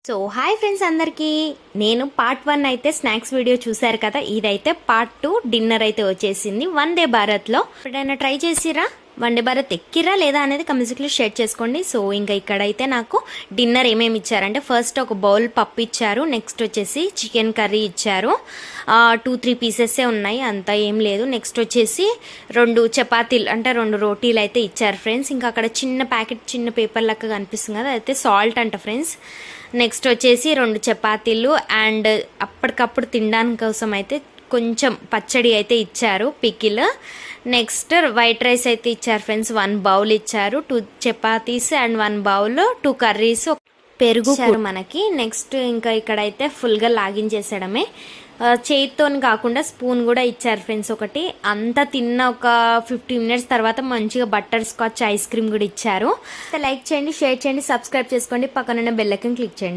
So hi friends అందరికీ, నేను part 1 అయితే స్నాక్స్ వీడియో చూశారు కదా. ఇదైతే పార్ట్ 2 డిన్నర్ అయితే వచ్చేసింది. వందే భారత్లో ఎప్పుడైనా ట్రై చేసిరా? వందే భారత్ ఎక్కిరా లేదా అనేది కమెంట్స్లో షేర్ చేసుకోండి. సో ఇంకా ఇక్కడైతే నాకు డిన్నర్ ఏమేమి ఇచ్చారంటే, ఫస్ట్ ఒక బౌల్ పప్పు ఇచ్చారు, నెక్స్ట్ వచ్చేసి చికెన్ కర్రీ ఇచ్చారు. 2-3 పీసెస్సే ఉన్నాయి, అంతా ఏం లేదు. నెక్స్ట్ వచ్చేసి 2 చపాతీలు అంటే 2 రోటీలు అయితే ఇచ్చారు ఫ్రెండ్స్. ఇంకా అక్కడ చిన్న ప్యాకెట్, చిన్న పేపర్ లెక్క కనిపిస్తుంది కదా, అయితే సాల్ట్ అంట ఫ్రెండ్స్. నెక్స్ట్ వచ్చేసి 2 చపాతీలు అండ్ అప్పటికప్పుడు తినడానికి కోసం అయితే కొంచెం పచ్చడి అయితే ఇచ్చారు, పికిల్. నెక్స్ట్ వైట్ రైస్ అయితే ఇచ్చారు ఫ్రెండ్స్, 1 బౌల్ ఇచ్చారు, 2 చపాతీస్ అండ్ 1 బౌల్, 2 కర్రీస్, పెరుగు మనకి. నెక్స్ట్ ఇంకా ఇక్కడైతే ఫుల్గా లాగించేసడమే. చేతితోని కాకుండా స్పూన్ కూడా ఇచ్చారు ఫ్రెండ్స్ ఒకటి. అంతా తిన్న ఒక 15 మినిట్స్ తర్వాత మంచిగా బటర్ స్కాచ్ ఐస్ క్రీమ్ కూడా ఇచ్చారు. లైక్ చేయండి, షేర్ చేయండి, సబ్స్క్రైబ్ చేసుకోండి, పక్కనున్న బెల్ ఐకాన్ క్లిక్ చేయండి.